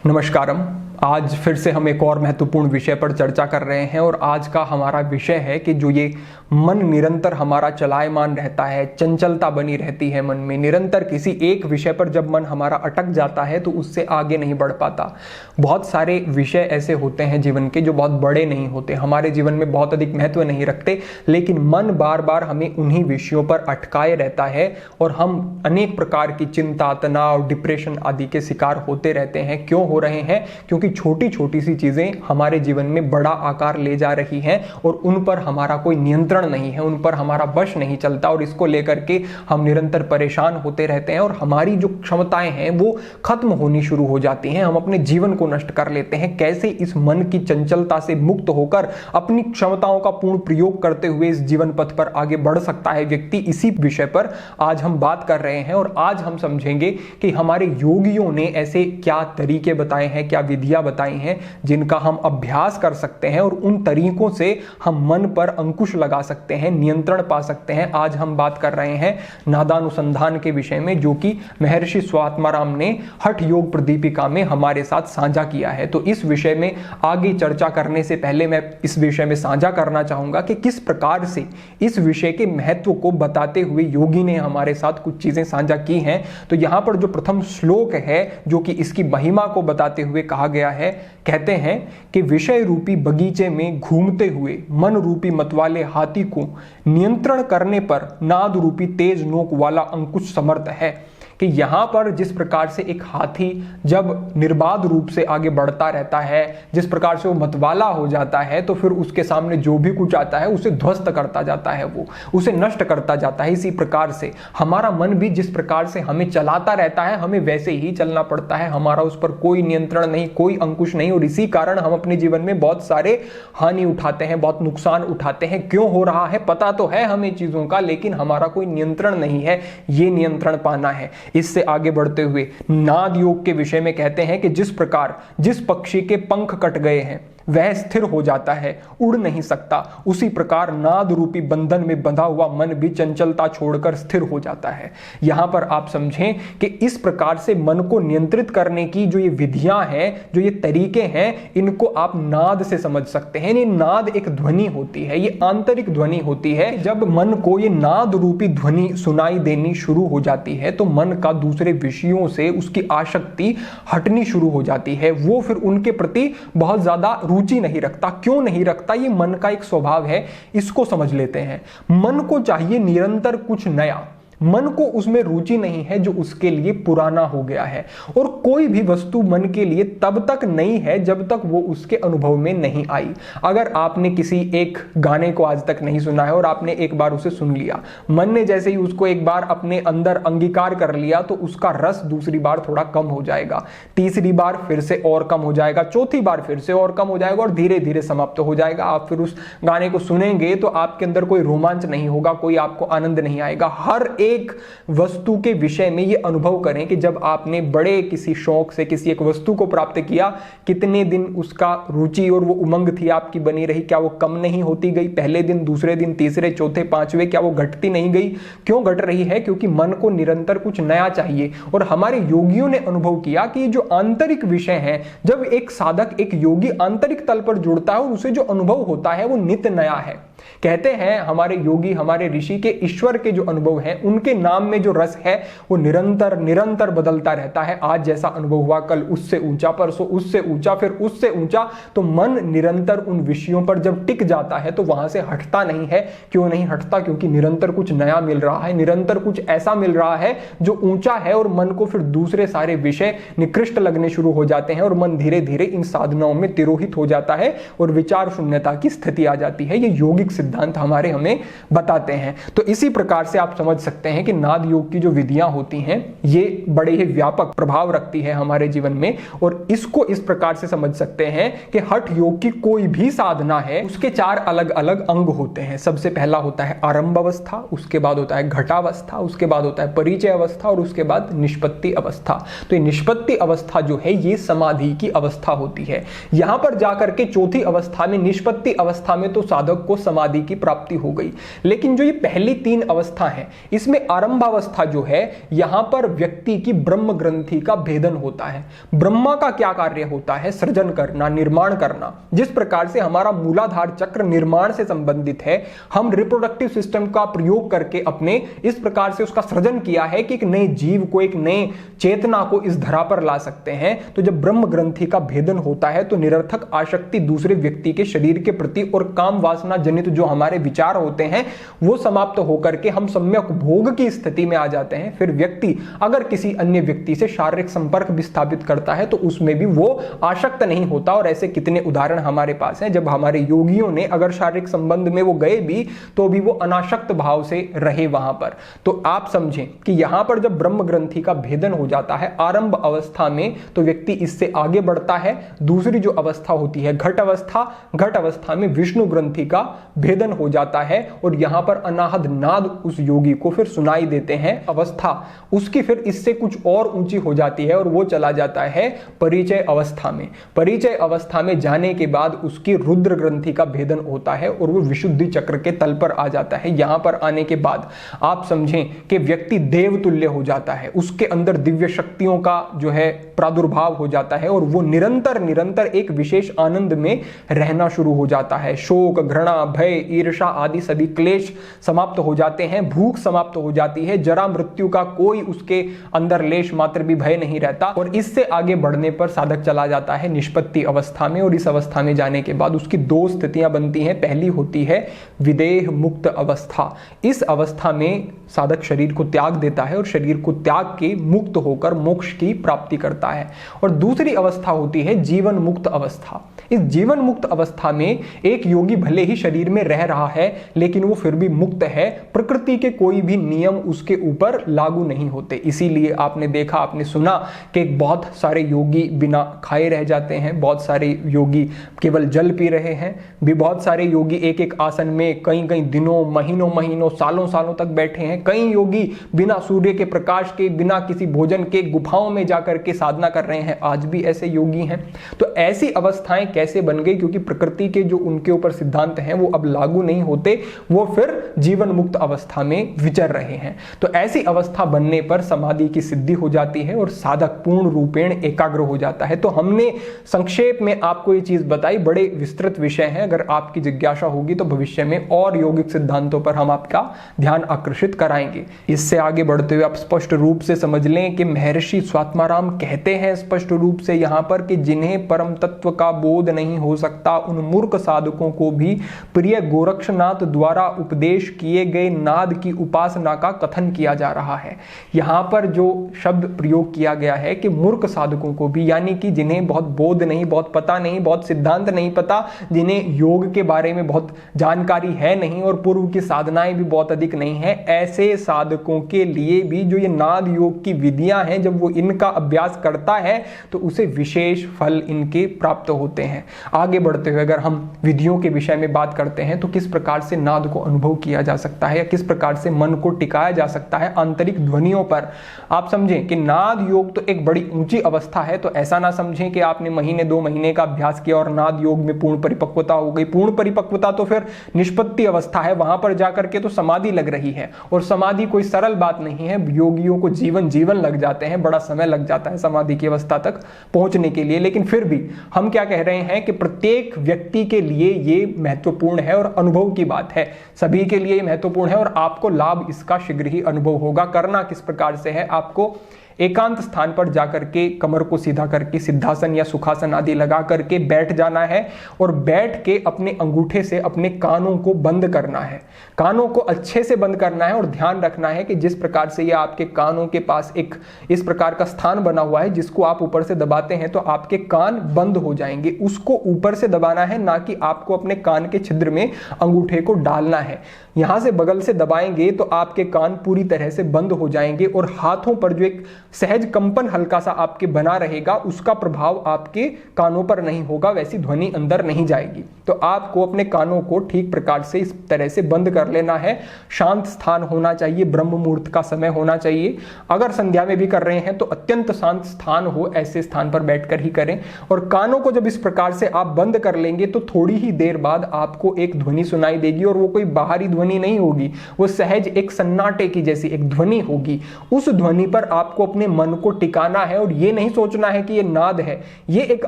नमस्कारम। आज फिर से हम एक और महत्वपूर्ण विषय पर चर्चा कर रहे हैं और आज का हमारा विषय है कि जो ये मन निरंतर हमारा चलायमान रहता है, चंचलता बनी रहती है मन में, निरंतर किसी एक विषय पर जब मन हमारा अटक जाता है तो उससे आगे नहीं बढ़ पाता। बहुत सारे विषय ऐसे होते हैं जीवन के जो बहुत बड़े नहीं होते, हमारे जीवन में बहुत अधिक महत्व नहीं रखते, लेकिन मन बार बार हमें उन्हीं विषयों पर अटकाए रहता है और हम अनेक प्रकार की चिंता, तनाव, डिप्रेशन आदि के शिकार होते रहते हैं। क्यों हो रहे हैं? क्योंकि छोटी छोटी सी चीजें हमारे जीवन में बड़ा आकार ले जा रही हैं और उन पर हमारा कोई नियंत्रण नहीं है, उन पर हमारा वश नहीं चलता और इसको लेकर के हम निरंतर परेशान होते रहते हैं और हमारी जो क्षमताएं हैं वो खत्म होनी शुरू हो जाती हैं। हम अपने जीवन को नष्ट कर लेते हैं। कैसे इस मन की चंचलता से मुक्त होकर अपनी क्षमताओं का पूर्ण प्रयोग करते हुए इस जीवन पथ पर आगे बढ़ सकता है व्यक्ति, इसी विषय पर आज हम बात कर रहे हैं। और आज हम समझेंगे कि हमारे योगियों ने ऐसे क्या तरीके बताए हैं, क्या विधियां बताई हैं जिनका हम अभ्यास कर सकते हैं और उन तरीकों से हम मन पर अंकुश लगा सकते हैं, नियंत्रण पा सकते हैं। आज हम बात कर रहे हैं नादानुसंधान के विषय में, जो कि महर्षि स्वात्माराम ने हठ योग प्रदीपिका में हमारे साथ साझा किया है। तो इस विषय में आगे चर्चा करने से पहले मैं इस विषय में साझा करना चाहूंगा कि किस प्रकार से इस विषय के महत्व को बताते हुए योगी ने हमारे साथ कुछ चीजें साझा की हैं। तो यहां पर जो प्रथम श्लोक है जो कि इसकी महिमा को बताते हुए कहा गया है, कहते हैं कि विषय रूपी बगीचे में घूमते हुए मन रूपी मतवाले हाथी को नियंत्रण करने पर नाद रूपी तेज नोक वाला अंकुश समर्थ है। कि यहां पर जिस प्रकार से एक हाथी जब निर्बाध रूप से आगे बढ़ता रहता है, जिस प्रकार से वो मतवाला हो जाता है, तो फिर उसके सामने जो भी कुछ आता है उसे ध्वस्त करता जाता है, वो उसे नष्ट करता जाता है। इसी प्रकार से हमारा मन भी जिस प्रकार से हमें चलाता रहता है, हमें वैसे ही चलना पड़ता है। हमारा उस पर कोई नियंत्रण नहीं, कोई अंकुश नहीं और इसी कारण हम अपने जीवन में बहुत सारे हानि उठाते हैं, बहुत नुकसान उठाते हैं। क्यों हो रहा है? पता तो है हमें चीजों का, लेकिन हमारा कोई नियंत्रण नहीं है। ये नियंत्रण पाना है। इससे आगे बढ़ते हुए नाद योग के विषय में कहते हैं कि जिस प्रकार जिस पक्षी के पंख कट गए हैं वह स्थिर हो जाता है, उड़ नहीं सकता, उसी प्रकार नाद रूपी बंधन में बंधा हुआ मन भी चंचलता छोड़कर स्थिर हो जाता है। यहां पर आप समझें कि इस प्रकार से मन को नियंत्रित करने की जो ये विधियां हैं, जो ये तरीके हैं, इनको आप नाद से समझ सकते हैं। ये नाद एक ध्वनि होती है, ये आंतरिक ध्वनि होती है। जब मन को ये नाद रूपी ध्वनि सुनाई देनी शुरू हो जाती है तो मन का दूसरे विषयों से उसकी आसक्ति हटनी शुरू हो जाती है। वो फिर उनके प्रति बहुत ज्यादा रुचि नहीं रखता। क्यों नहीं रखता? ये मन का एक स्वभाव है, इसको समझ लेते हैं। मन को चाहिए निरंतर कुछ नया, मन को उसमें रुचि नहीं है जो उसके लिए पुराना हो गया है। और कोई भी वस्तु मन के लिए तब तक नई है जब तक वो उसके अनुभव में नहीं आई। अगर आपने किसी एक गाने को आज तक नहीं सुना है और आपने एक बार उसे सुन लिया, मन ने जैसे ही उसको एक बार अपने अंदर अंगीकार कर लिया तो उसका रस दूसरी बार थोड़ा कम हो जाएगा, तीसरी बार फिर से और कम हो जाएगा, चौथी बार फिर से और कम हो जाएगा और धीरे धीरे समाप्त हो जाएगा। आप फिर उस गाने को सुनेंगे तो आपके अंदर कोई रोमांच नहीं होगा, कोई आपको आनंद नहीं आएगा। हर एक वस्तु के विषय में ये अनुभव करें कि जब आपने बड़े किसी शौक से किसी एक वस्तु को प्राप्त किया, कितने दिन उसका रुचि और वो उमंग थी आपकी बनी रही? क्या वो कम नहीं होती गई? पहले दिन, दूसरे दिन, तीसरे, चौथे, पांचवें, क्या वो घटती नहीं गई? क्यों घट रही है? क्योंकि मन को निरंतर कुछ नया चाहिए। और हमारे योगियों ने अनुभव किया कि जो आंतरिक विषय है, जब एक साधक, एक योगी आंतरिक तल पर जुड़ता है और उसे जो अनुभव होता है वो नित्य नया है। कहते हैं हमारे योगी, हमारे ऋषि के ईश्वर के जो अनुभव हैं, उनके नाम में जो रस है वो निरंतर निरंतर बदलता रहता है। आज जैसा अनुभव हुआ, कल उससे ऊंचा, परसों उससे ऊंचा, फिर उससे ऊंचा। तो मन निरंतर उन विषयों पर जब टिक जाता है तो वहां से हटता नहीं है। क्यों नहीं हटता? क्योंकि निरंतर कुछ नया मिल रहा है, निरंतर कुछ ऐसा मिल रहा है जो ऊंचा है और मन को फिर दूसरे सारे विषय निकृष्ट लगने शुरू हो जाते हैं और मन धीरे धीरे इन साधनाओं में तिरोहित हो जाता है और विचार शून्यता की स्थिति आ जाती है। ये योगिक सिद्धांत हमारे हमें बताते हैं। तो इसी प्रकार से आप समझ सकते हैं कि नाद योग की जो विधियां होती हैं ये बड़े ही व्यापक प्रभाव रखती है हमारे जीवन में। और इसको इस प्रकार से समझ सकते हैं कि हठ योग की कोई भी साधना है उसके चार अलग अलग अंग होते हैं। सबसे पहला होता है आरंभ अवस्था, उसके बाद होता है घटावस्था, उसके बाद होता है परिचय अवस्था और उसके बाद निष्पत्ति अवस्था। तो ये निष्पत्ति अवस्था जो है ये समाधि की अवस्था होती है। यहां पर जाकर के चौथी अवस्था में, निष्पत्ति अवस्था में तो साधक को समाधि समाधि की प्राप्ति हो गई। लेकिन जो ये पहली 3 अवस्था है, इसमें आरंभावस्था जो है, यहां पर व्यक्ति की ब्रह्म ग्रंथि का भेदन होता है। ब्रह्मा का क्या कार्य होता है? सृजन करना, निर्माण करना। जिस प्रकार से हमारा मूलाधार चक्र निर्माण से संबंधित है, हम रिप्रोडक्टिव सिस्टम का प्रयोग करके अपने इस प्रकार से उसका सृजन किया है कि एक नए जीव को, एक नए चेतना को इस धरा पर ला सकते हैं। तो जब ब्रह्म ग्रंथि का भेदन होता है तो निरर्थक आसक्ति दूसरे व्यक्ति के शरीर के प्रति और काम वासना जनित जो हमारे विचार होते हैं वो समाप्त होकर के हम सम्यक भोग की स्थिति में आ जाते हैं। फिर व्यक्ति अगर किसी अन्य व्यक्ति से शारीरिक संपर्क भी स्थापित करता है तो उसमें भी वो आसक्त नहीं होता। और ऐसे कितने उदाहरण हमारे पास हैं, जब हमारे योगियों ने अगर शारीरिक संबंध में वो गए भी तो भी वो अनासक्त भाव से रहे वहां पर। तो आप समझें कि यहां पर जब ब्रह्म ग्रंथि का भेदन हो जाता है आरंभ अवस्था में, तो व्यक्ति इससे आगे बढ़ता है। दूसरी जो अवस्था होती है घट अवस्था, घट अवस्था में विष्णु ग्रंथि का भेदन हो जाता है और यहां पर अनाहद नाद उस योगी को फिर सुनाई देते हैं। अवस्था उसकी फिर इससे कुछ और ऊंची हो जाती है और वो चला जाता है परिचय अवस्था में। परिचय अवस्था में जाने के बाद उसकी रुद्र ग्रंथि का भेदन होता है और वो विशुद्धि चक्र के तल पर आ जाता है। यहां पर आने के बाद आप समझें कि व्यक्ति देवतुल्य हो जाता है, उसके अंदर दिव्य शक्तियों का जो है प्रादुर्भाव हो जाता है और वो निरंतर निरंतर एक विशेष आनंद में रहना शुरू हो जाता है। शोक, घृणा, भय, ईर्ष्या आदि सभी क्लेश समाप्त हो जाते हैं, भूख समाप्त हो जाती है, जरा मृत्यु का कोई उसके अंदर लेश मात्र भी भय नहीं रहता। और इससे आगे बढ़ने पर साधक चला जाता है निष्पत्ति अवस्था में और इस अवस्था में जाने के बाद उसकी 2 स्थितियां बनती हैं। पहली होती है विदेह मुक्त अवस्था। इस अवस्था में साधक शरीर को त्याग देता है और शरीर को त्याग के मुक्त होकर मोक्ष की प्राप्ति करता है। और दूसरी अवस्था होती है जीवन मुक्त अवस्था। इस जीवन मुक्त अवस्था में एक योगी भले ही शरीर में रह रहा है लेकिन वो फिर भी मुक्त है, प्रकृति के कोई भी नियम उसके ऊपर लागू नहीं होते। इसीलिए आपने देखा, आपने सुना कि बहुत सारे योगी बिना खाए रह जाते हैं, बहुत सारे योगी केवल जल पी रहे हैं, भी बहुत सारे योगी एक एक आसन में कई कई दिनों, महीनों, सालों सालों तक बैठे हैं। कई योगी बिना सूर्य के प्रकाश के, बिना किसी भोजन के गुफाओं में जाकर के साधना कर रहे हैं। आज भी ऐसे योगी हैं। तो ऐसी अवस्थाएं कैसे बन गई? क्योंकि प्रकृति के जो उनके ऊपर सिद्धांत हैं वो अब लागू नहीं होते, वो फिर जीवन मुक्त अवस्था में विचर रहे हैं। तो ऐसी अवस्था बनने पर समाधि की सिद्धि हो जाती है और साधक पूर्ण रूपेण एकाग्र हो जाता है। तो हमने संक्षेप में आपको ये चीज बताई, बड़े विस्तृत विषय हैं। अगर आपकी जिज्ञासा होगी तो भविष्य में और यौगिक सिद्धांतों पर हम आपका ध्यान आकर्षित कराएंगे। इससे आगे बढ़ते हुए आप स्पष्ट रूप से समझ लें कि महर्षि स्वात्माराम कहते हैं स्पष्ट रूप से यहां पर कि जिन्हें परम तत्व का बोध नहीं हो सकता उन मूर्ख साधकों को भी प्रिय गोरक्षनाथ द्वारा उपदेश किए गए नाद की उपासना का कथन किया जा रहा है। यहां पर जो शब्द प्रयोग किया गया है कि मूर्ख साधकों को भी, यानी कि जिन्हें बहुत बोध नहीं, बहुत पता नहीं, बहुत सिद्धांत नहीं पता, जिन्हें योग के बारे में बहुत जानकारी है नहीं और पूर्व की साधनाएं भी बहुत अधिक नहीं है, ऐसे साधकों के लिए भी जो ये नाद योग की विधियां हैं, जब वो इनका अभ्यास करता है तो उसे विशेष फल इनके प्राप्त होते हैं। आगे बढ़ते हुए अगर हम विधियों के विषय में बात करते हैं तो किस प्रकार से नाद को अनुभव किया जा सकता है या किस प्रकार से मन को टिकाया जा सकता है आंतरिक ध्वनियों पर। आप समझें कि नाद योग तो एक बड़ी ऊंची अवस्था है। तो ऐसा ना समझें कि आपने महीने 2 महीने का अभ्यास किया और नाद योग में पूर्ण परिपक्वता हो गई। पूर्ण परिपक्वता तो फिर निष्पत्ति अवस्था है, वहां पर जाकर के तो समाधि लग रही है और समाधि कोई सरल बात नहीं है। योगियों को जीवन लग जाते हैं, बड़ा समय लग जाता है समाधि की अवस्था तक पहुंचने के लिए। लेकिन फिर भी हम क्या कह रहे हैं कि प्रत्येक व्यक्ति के लिए ये महत्वपूर्ण है और अनुभव की बात है, सभी के लिए महत्वपूर्ण है और आपको लाभ इसका शीघ्र ही अनुभव होगा। करना किस प्रकार से है, आपको एकांत स्थान पर जाकर के कमर को सीधा करके सिद्धासन या सुखासन आदि लगा करके बैठ जाना है और बैठ के अपने अंगूठे से अपने कानों को बंद करना है। कानों को अच्छे से बंद करना है और ध्यान रखना है कि जिस प्रकार से ये आपके कानों के पास एक इस प्रकार का स्थान बना हुआ है जिसको आप ऊपर से दबाते हैं तो आपके कान बंद हो जाएंगे। उसको ऊपर से दबाना है, ना कि आपको अपने कान के छिद्र में अंगूठे को डालना है। यहां से बगल से दबाएंगे तो आपके कान पूरी तरह से बंद हो जाएंगे और हाथों पर जो एक सहज कंपन हल्का सा आपके बना रहेगा उसका प्रभाव आपके कानों पर नहीं होगा, वैसी ध्वनि अंदर नहीं जाएगी। तो तो आपको अपने कानों को ठीक प्रकार से इस तरह से बंद कर लेना है। शांत स्थान होना चाहिए, ब्रह्म मुहूर्त का समय होना चाहिए। अगर संध्या में भी कर रहे हैं तो अत्यंत शांत स्थान हो, ऐसे स्थान पर बैठकर ही करें। और कानों को जब इस प्रकार से आप बंद कर लेंगे तो थोड़ी ही देर बाद आपको एक ध्वनि सुनाई देगी, और वो कोई बाहरी ध्वनि नहीं होगी, वो सहज एक सन्नाटे की जैसी एक ध्वनि होगी। उस ध्वनि पर आपको अपने मन को टिकाना है और ये नहीं सोचना है कि ये नाद है, ये एक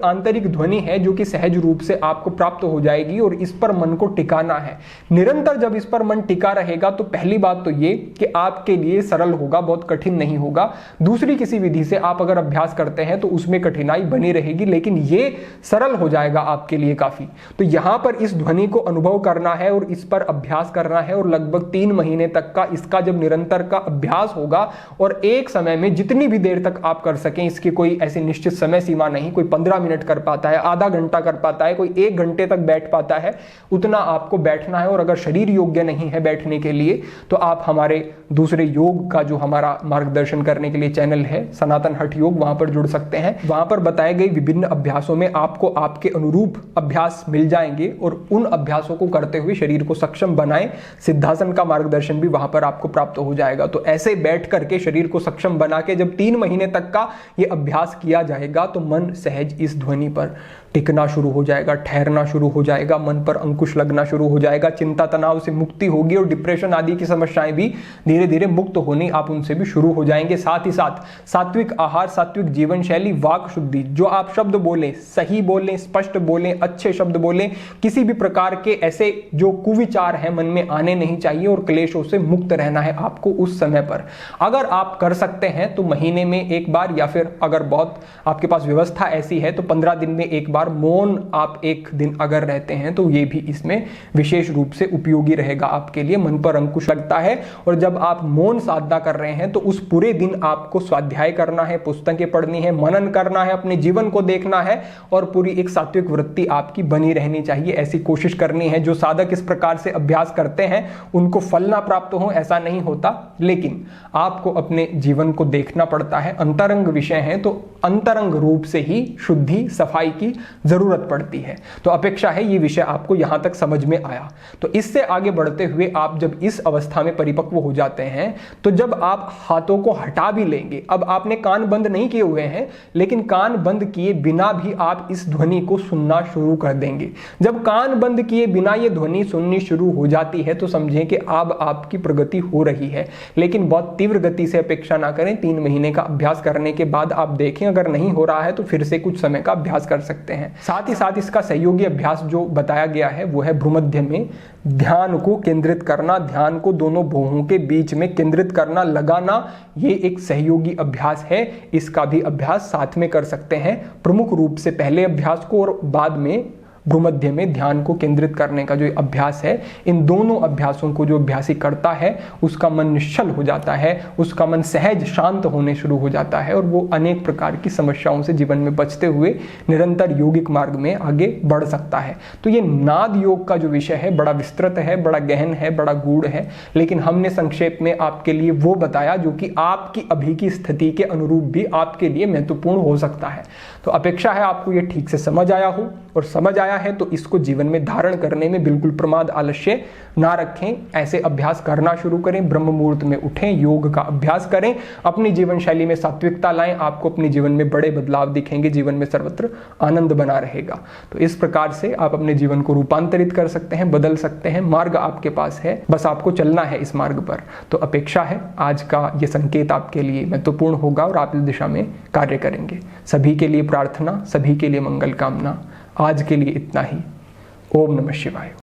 आंतरिक ध्वनि है जो कि सहज रूप से आपको प्राप्त हो जाएगी, और इस पर मन को टिकाना है। निरंतर जब इस पर मन टिका रहेगा तो पहली बात तो ये कि आपके लिए सरल होगा, बहुत कठिन नहीं होगा। दूसरी किसी विधि से आप अगर अभ्यास करते हैं तो उसमें कठिनाई बनी रहेगी, लेकिन ये सरल हो जाएगा आपके लिए काफी। तो यहां पर इस ध्वनि को अनुभव करना है और इस पर अभ्यास करना है, और लगभग 3 महीने तक का इसका जब निरंतर का अभ्यास होगा, और एक समय में जितनी भी देर तक आप कर सकें, इसकी कोई ऐसी निश्चित समय सीमा नहीं, कोई 15 मिनट कर पाता है, आधा घंटा कर पाता है, कोई 1 घंटे तक बैठ पाता है, उतना आपको बैठना है। और अगर शरीर योग्य नहीं है बैठने के लिए तो आप हमारे दूसरे योग का जो हमारा मार्गदर्शन करने के लिए चैनल है सनातन हठ योग, वहां पर जुड़ सकते हैं। वहां पर बताए गए विभिन्न अभ्यासों में आपको आपके अनुरूप अभ्यास मिल जाएंगे, और उन अभ्यासों को करते हुए शरीर को सक्षम बनाएं। सिद्धासन का मार्गदर्शन भी वहां पर आपको प्राप्त हो जाएगा। तो ऐसे बैठ करके शरीर को सक्षम बना के जब 3 महीने तक का ये अभ्यास किया जाएगा तो मन सहज इस ध्वनि पर टिकना शुरू हो जाएगा, ठहरना शुरू हो जाएगा, मन पर अंकुश लगना शुरू हो जाएगा, चिंता तनाव से मुक्ति होगी, और डिप्रेशन आदि की समस्याएं भी धीरे धीरे मुक्त होनी आप उनसे भी शुरू हो जाएंगे। साथ ही साथ सात्विक आहार, सात्विक जीवन शैली, वाक शुद्धि, जो आप शब्द बोलें सही बोलें, स्पष्ट बोलें, अच्छे शब्द बोलें, किसी भी प्रकार के ऐसे जो कुविचार हैं मन में आने नहीं चाहिए, और क्लेशों से मुक्त रहना है आपको उस समय पर। अगर आप कर सकते हैं तो महीने में एक बार, या फिर अगर बहुत आपके पास व्यवस्था ऐसी है तो 15 दिन में एक बार मौन आप एक दिन अगर रहते हैं तो ये भी इसमें विशेष रूप से उपयोगी रहेगा आपके लिए। मन पर अंकुश लगता है, और जब आप मौन साधना कर रहे हैं तो उस पूरे दिन आपको स्वाध्याय करना है, पुस्तकें पढ़नी है, मनन करना है, अपने जीवन को देखना है, और पूरी एक सात्विक वृत्ति आपकी बनी रहनी चाहिए। ऐसी कोशिश करनी है। जो साधक इस प्रकार से अभ्यास करते हैं उनको फल ना प्राप्त हो ऐसा नहीं होता, लेकिन आपको अपने जीवन को देखना पड़ता है। अंतरंग विषय है तो अंतरंग रूप से ही शुद्धि सफाई की जरूरत पड़ती है। तो अपेक्षा है ये विषय आपको यहां तक समझ में आया। तो इससे आगे बढ़ते हुए आप जब इस अवस्था में परिपक्व हो जाते हैं तो जब आप हाथों को हटा भी लेंगे, अब आपने कान बंद नहीं किए हुए हैं, लेकिन कान बंद किए बिना भी आप इस ध्वनि को सुनना शुरू कर देंगे। जब कान बंद किए बिना ये ध्वनि सुननी शुरू हो जाती है तो समझें कि अब आपकी प्रगति हो रही है, लेकिन बहुत तीव्र गति से अपेक्षा ना करें। 3 महीने का अभ्यास करने के बाद आप देखें, अगर नहीं हो रहा है तो फिर से कुछ समय का अभ्यास कर सकते हैं। साथ ही साथ इसका सहयोगी अभ्यास जो बताया गया है वो है भ्रूमध्य में ध्यान को केंद्रित करना, ध्यान को दोनों भौहों के बीच में केंद्रित करना, लगाना। ये एक सहयोगी अभ्यास है, इसका भी अभ्यास साथ में कर सकते हैं। प्रमुख रूप से पहले अभ्यास को और बाद में भ्रूमध्य में ध्यान को केंद्रित करने का जो अभ्यास है, इन दोनों अभ्यासों को जो अभ्यासी करता है उसका मन निश्चल हो जाता है, उसका मन सहज शांत होने शुरू हो जाता है, और वो अनेक प्रकार की समस्याओं से जीवन में बचते हुए निरंतर योगिक मार्ग में आगे बढ़ सकता है। तो ये नाद योग का जो विषय है बड़ा विस्तृत है, बड़ा गहन है, बड़ा गूढ़ है, लेकिन हमने संक्षेप में आपके लिए वो बताया जो कि आपकी अभी की स्थिति के अनुरूप भी आपके लिए महत्वपूर्ण हो सकता है। तो अपेक्षा है आपको ये ठीक से समझ आया हो, और समझ आया है तो इसको जीवन में धारण करने में बिल्कुल प्रमाद आलस्य ना रखें। ऐसे अभ्यास करना शुरू करें, ब्रह्म मुहूर्त में उठें, योग का अभ्यास करें, अपनी जीवन शैली में सात्विकता लाएं, आपको अपने जीवन में बड़े बदलाव दिखेंगे, जीवन में सर्वत्र आनंद बना रहेगा। तो इस प्रकार से आप अपने जीवन को रूपांतरित कर सकते हैं, बदल सकते हैं। मार्ग आपके पास है, बस आपको चलना है इस मार्ग पर। तो अपेक्षा है आज का ये संकेत आपके लिए महत्वपूर्ण होगा और आप इस दिशा में कार्य करेंगे। सभी के लिए प्रार्थना, सभी के लिए मंगल कामना। आज के लिए इतना ही। ओम नमः शिवाय।